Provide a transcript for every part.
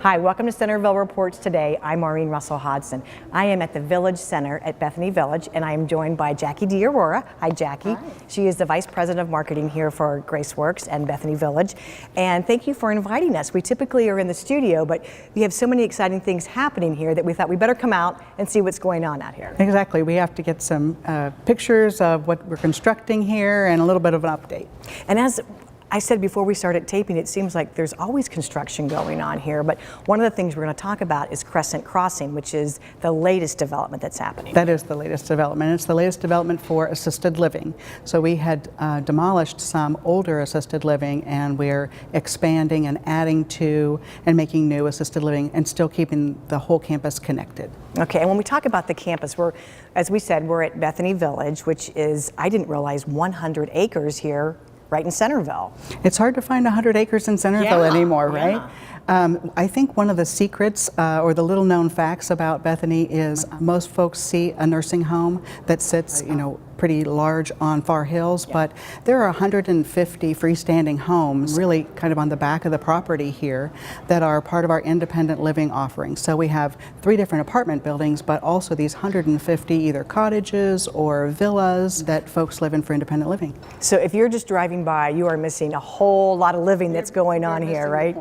Hi, welcome to Centerville Reports Today. I'm Maureen Russell Hodson. I am at the Village Center at Bethany Village, and I am joined by Jackie DeAurora. Hi, Jackie. Hi. She is the Vice President of Marketing here for Graceworks and Bethany Village. And thank you for inviting us. We typically are in the studio, but we have so many exciting things happening here that we thought we better come out and see what's going on out here. Exactly. We have to get some pictures of what we're constructing here and a little bit of an update. And as I said before we started taping, it seems like there's always construction going on here, but one of the things we're going to talk about is Crescent Crossing, which is the latest development that's happening. That is the latest development. It's the latest development for assisted living. So we had demolished some older assisted living, and we're expanding and adding to and making new assisted living and still keeping the whole campus connected. Okay, and when we talk about the campus, as we said, we're at Bethany Village, which is, I didn't realize, 100 acres here right in Centerville. It's hard to find 100 acres in Centerville anymore, right? I think one of the secrets or the little known facts about Bethany is most folks see a nursing home that sits, pretty large on Far Hills, but there are 150 freestanding homes really kind of on the back of the property here that are part of our independent living offering. So we have 3 different apartment buildings, but also these 150 either cottages or villas that folks live in for independent living. So if you're just driving by, you are missing a whole lot of living that's going on here, right?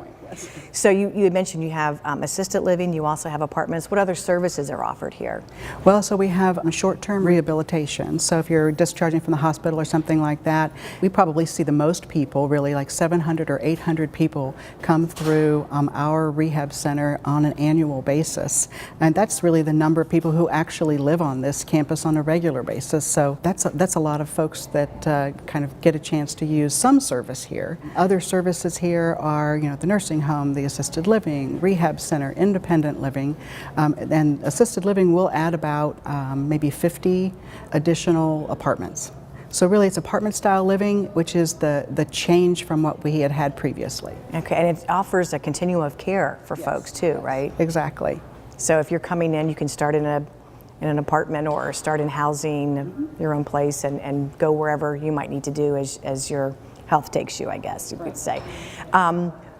So you had mentioned you have assisted living, you also have apartments. What other services are offered here? Well, so we have short-term rehabilitation. So if you're discharging from the hospital or something like that, we probably see the most people, really like 700 or 800 people come through our rehab center on an annual basis. And that's really the number of people who actually live on this campus on a regular basis. So that's a lot of folks that kind of get a chance to use some service here. Other services here are, the nursing home, the assisted living, rehab center, independent living, and assisted living will add about maybe 50 additional apartments. So really it's apartment style living, which is the change from what we had previously. Okay, and it offers a continuum of care for folks too, right? Exactly. So if you're coming in, you can start in an apartment or start in housing, your own place, and go wherever you might need to do as your health takes you, I guess you could say.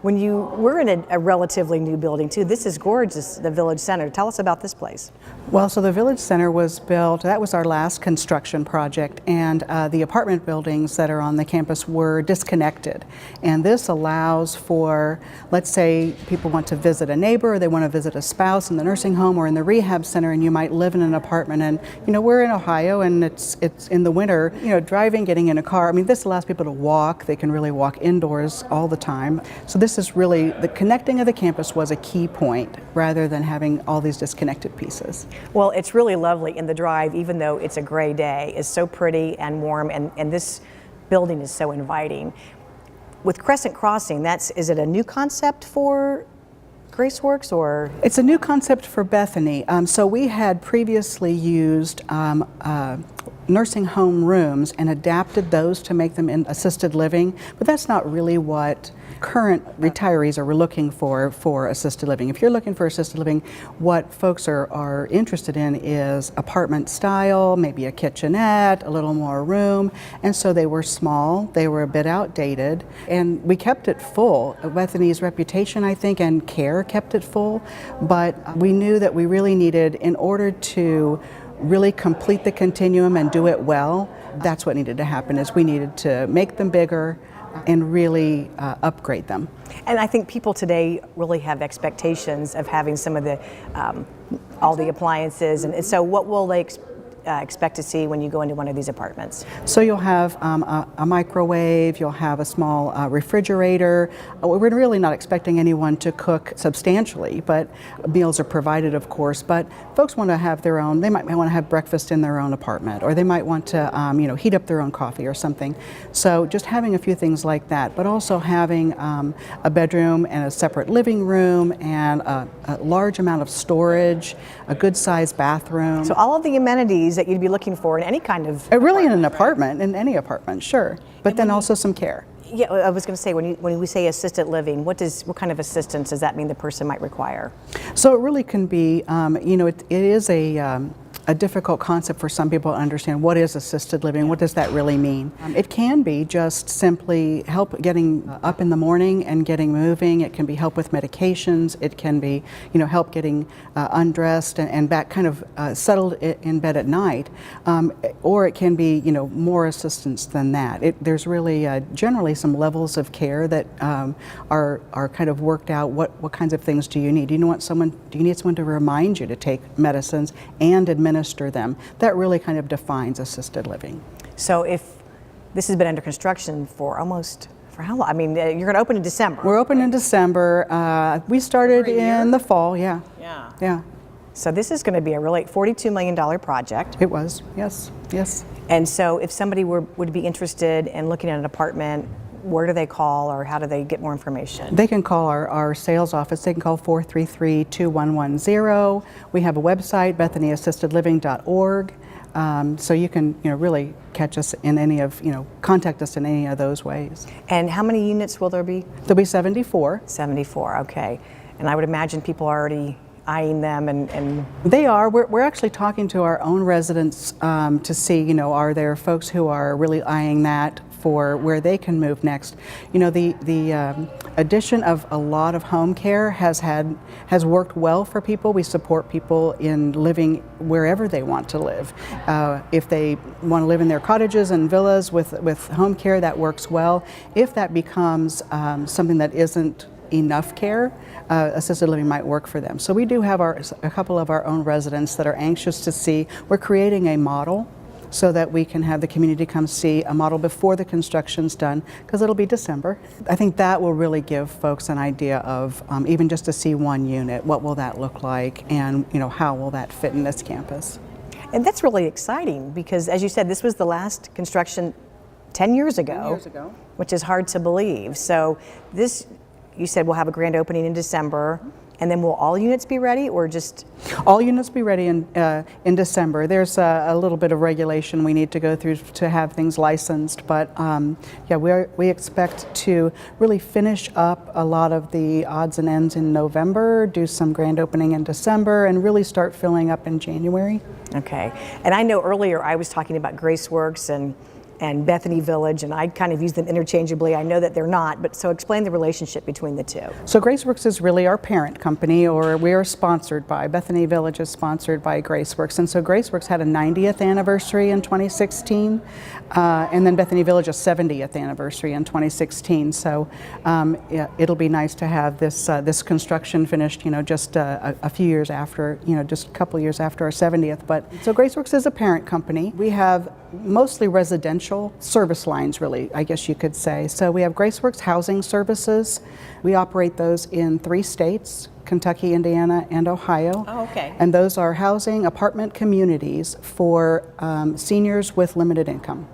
We're in a relatively new building too. This is gorgeous, the Village Center. Tell us about this place. Well, so the Village Center was built, that was our last construction project, and the apartment buildings that are on the campus were disconnected. And this allows for, let's say people want to visit a neighbor, or they want to visit a spouse in the nursing home or in the rehab center, and you might live in an apartment. And we're in Ohio, and it's in the winter, driving, getting in a car. I mean, this allows people to walk. They can really walk indoors all the time. So this is really, the connecting of the campus was a key point rather than having all these disconnected pieces. Well, it's really lovely, and the drive, even though it's a gray day, is so pretty and warm, and this building is so inviting. With Crescent Crossing, is it a new concept for Graceworks, or? It's a new concept for Bethany. So we had previously used nursing home rooms and adapted those to make them in assisted living, but that's not really what current retirees are looking for assisted living. If you're looking for assisted living, what folks are interested in is apartment style, maybe a kitchenette, a little more room, and so they were small, they were a bit outdated, and we kept it full. Bethany's reputation, I think, and care kept it full, but we knew that we really needed, in order to really complete the continuum and do it well, that's what needed to happen, is we needed to make them bigger and really upgrade them. And I think people today really have expectations of having some of the, all the appliances, and so what will they expect to see when you go into one of these apartments? So you'll have a microwave, you'll have a small refrigerator. We're really not expecting anyone to cook substantially, but meals are provided, of course, but folks want to have their own, they might want to have breakfast in their own apartment, or they might want to heat up their own coffee or something. So just having a few things like that, but also having a bedroom and a separate living room and a large amount of storage, a good sized bathroom. So all of the amenities that you'd be looking for in any kind of really in an apartment, in any apartment, sure, but then also some care. Yeah, I was going to say, when we say assisted living, what kind of assistance does that mean the person might require? So it really can be, it is a a difficult concept for some people to understand. What is assisted living? What does that really mean? It can be just simply help getting up in the morning and getting moving. It can be help with medications. It can be, help getting undressed and back kind of settled in bed at night. Or it can be, more assistance than that. There's really generally some levels of care that are kind of worked out. What kinds of things do you need? Do you need someone to remind you to take medicines and administer them? That really kind of defines assisted living. So if this has been under construction for how long? I mean, you're going to open in December. We're open in December. We started in the fall, yeah. So this is going to be a really $42 million project. It was, yes. And so if somebody would be interested in looking at an apartment, where do they call, or how do they get more information? They can call our sales office. They can call 433-2110. We have a website, BethanyAssistedLiving.org. So you can, really catch us in contact us in any of those ways. And how many units will there be? There'll be 74. 74, okay. And I would imagine people are already eyeing them and They are. We're actually talking to our own residents to see, are there folks who are really eyeing that for where they can move next. The addition of a lot of home care has worked well for people. We support people in living wherever they want to live. If they want to live in their cottages and villas with home care, that works well. If that becomes something that isn't enough care, assisted living might work for them. So we do have a couple of our own residents that are anxious to see. We're creating a model so that we can have the community come see a model before the construction's done, because it'll be December. I think that will really give folks an idea of even just to see one unit, what will that look like, and how will that fit in this campus. And that's really exciting because, as you said, this was the last construction 10 years ago. 10 years ago. Which is hard to believe. So this, you said we'll have a grand opening in December. And then will all units be ready, or just? All units be ready in December. There's a little bit of regulation we need to go through to have things licensed, but we expect to really finish up a lot of the odds and ends in November, do some grand opening in December, and really start filling up in January. Okay. And I know earlier I was talking about Graceworks and Bethany Village, and I kind of use them interchangeably. I know that they're not, but so explain the relationship between the two. So Graceworks is really our parent company, or we are sponsored by, Bethany Village is sponsored by Graceworks. And so Graceworks had a 90th anniversary in 2016, and then Bethany Village a 70th anniversary in 2016. So it'll be nice to have this construction finished, just a few years after, just a couple years after our 70th. But so Graceworks is a parent company. We have mostly residential service lines, really, I guess you could say. So we have Graceworks Housing Services. We operate those in 3 states, Kentucky, Indiana, and Ohio. Oh, okay. And those are housing apartment communities for seniors with limited income.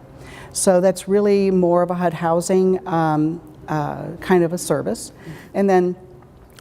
So that's really more of a HUD housing kind of a service. And then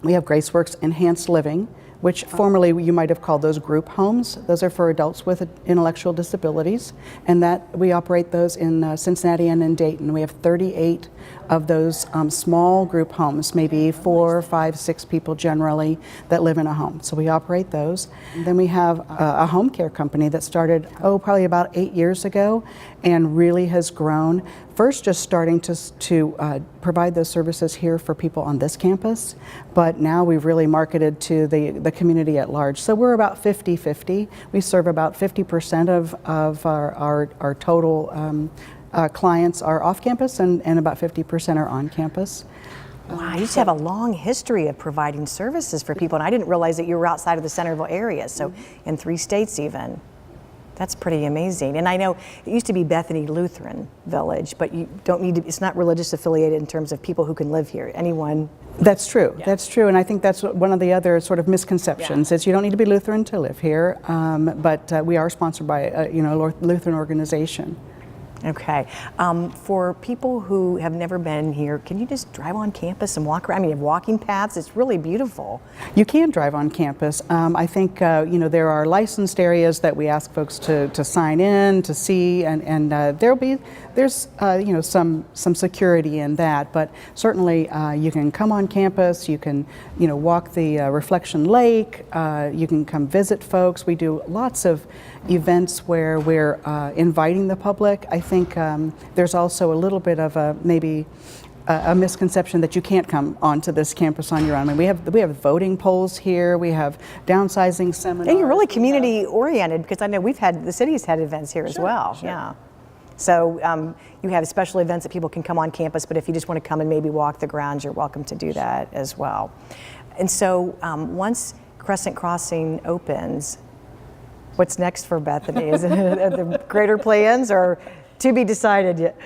we have Graceworks Enhanced Living, which formerly you might have called those group homes. Those are for adults with intellectual disabilities, and that we operate those in Cincinnati and in Dayton. We have 38 of those small group homes, maybe 4, 5, 6 people generally that live in a home. So we operate those. And then we have a home care company that started, probably about 8 years ago, and really has grown. First, just starting to provide those services here for people on this campus, but now we've really marketed to the community at large. So we're about 50-50. We serve about 50% of our total clients are off campus, and about 50% are on campus. Wow, you just have a long history of providing services for people, and I didn't realize that you were outside of the Centerville area, so in 3 states even. That's pretty amazing. And I know it used to be Bethany Lutheran Village, but you don't need to, it's not religious affiliated in terms of people who can live here. Anyone. That's true. Yeah. That's true. And I think that's one of the other sort of misconceptions is you don't need to be Lutheran to live here, but we are sponsored by a Lutheran organization. Okay. For people who have never been here, can you just drive on campus and walk around? I mean, you have walking paths. It's really beautiful. You can drive on campus. I think there are licensed areas that we ask folks to sign in to see, and there's some security in that. But certainly you can come on campus. You can walk the Reflection Lake. You can come visit folks. We do lots of events where we're inviting the public. I think there's also a little bit of maybe a misconception that you can't come onto this campus on your own. I mean, we have voting polls here. We have downsizing seminars. And you're really community oriented, because I know the city's had events here as well. Sure. Yeah. So you have special events that people can come on campus, but if you just want to come and maybe walk the grounds, you're welcome to do that as well. And so once Crescent Crossing opens, what's next for Bethany? Is it the greater plans, or to be decided yet?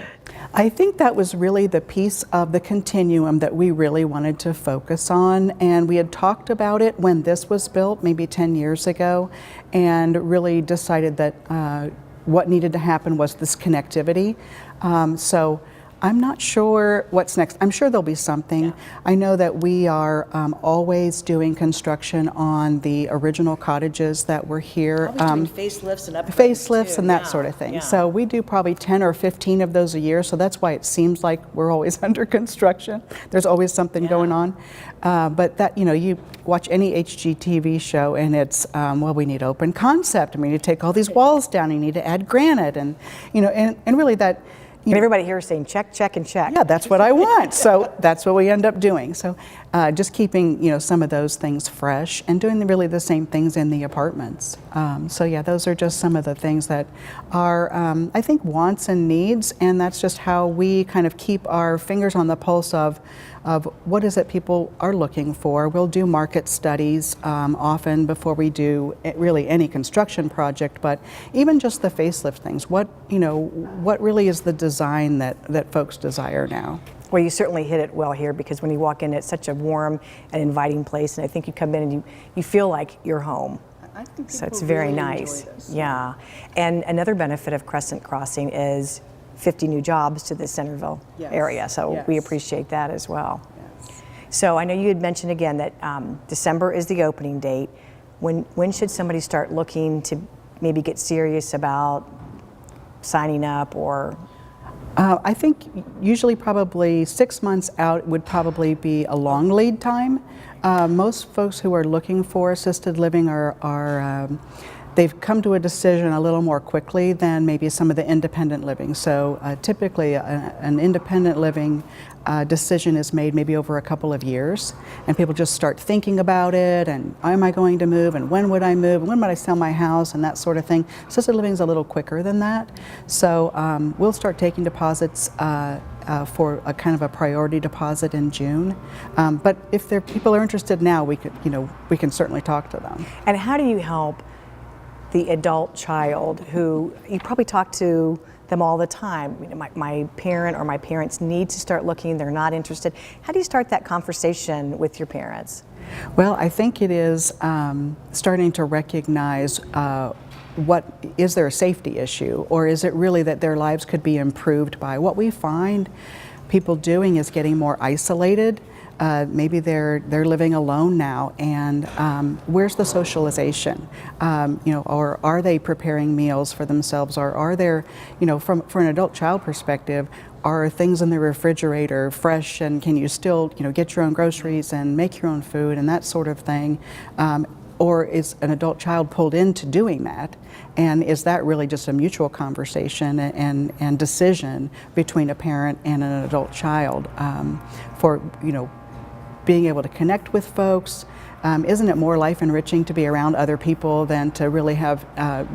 I think that was really the piece of the continuum that we really wanted to focus on, and we had talked about it when this was built maybe 10 years ago, and really decided that what needed to happen was this connectivity. So I'm not sure what's next. I'm sure there'll be something. Yeah. I know that we are always doing construction on the original cottages that were here. Doing facelifts and upgrades facelifts too. And that sort of thing. Yeah. So we do probably 10 or 15 of those a year, so that's why it seems like we're always under construction. There's always something going on. But that, you watch any HGTV show and it's, we need open concept. I mean, you take all these walls down, you need to add granite, and really that. And everybody here is saying check, check, and check. Yeah, that's what I want. So that's what we end up doing. So just keeping some of those things fresh and doing really the same things in the apartments. So yeah, those are just some of the things that are, I think, wants and needs, and that's just how we kind of keep our fingers on the pulse of what is it people are looking for. We'll do market studies often before we do really any construction project, but even just the facelift things. What really is the design that folks desire now? Well, you certainly hit it well here, because when you walk in, it's such a warm and inviting place, and I think you come in and you feel like you're home. I think so it's very really nice. Enjoy this. Yeah, and another benefit of Crescent Crossing is 50 new jobs to the Centerville area, so we appreciate that as well. Yes. So I know you had mentioned again that December is the opening date. When should somebody start looking to maybe get serious about signing up, or? I think usually probably 6 months out would probably be a long lead time. Most folks who are looking for assisted living they've come to a decision a little more quickly than maybe some of the independent living. So typically an independent living decision is made maybe over a couple of years, and people just start thinking about it, and am I going to move, and when would I move, and when would I sell my house, and that sort of thing. Assisted living is a little quicker than that. So we'll start taking deposits for a kind of a priority deposit in June. But if people are interested now, we can certainly talk to them. And how do you help the adult child who you probably talk to them all the time? My parent or my parents need to start looking, they're not interested. How do you start that conversation with your parents? Well, I think it is starting to recognize is there a safety issue, or is it really that their lives could be improved by what we find people doing is getting more isolated. Maybe they're living alone now, and where's the socialization? Or are they preparing meals for themselves? Or are there, from an adult child perspective, are things in the refrigerator fresh, and can you still, get your own groceries and make your own food and that sort of thing? Or is an adult child pulled into doing that? And is that really just a mutual conversation and decision between a parent and an adult child for, being able to connect with folks? Isn't it more life enriching to be around other people than to really have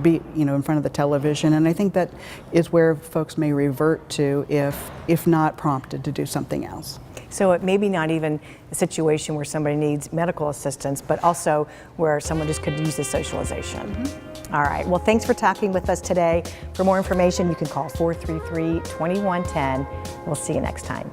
be in front of the television? And I think that is where folks may revert to if not prompted to do something else. So it may be not even a situation where somebody needs medical assistance, but also where someone just could use the socialization. Mm-hmm. All right, well, thanks for talking with us today. For more information, you can call 433-2110. We'll see you next time.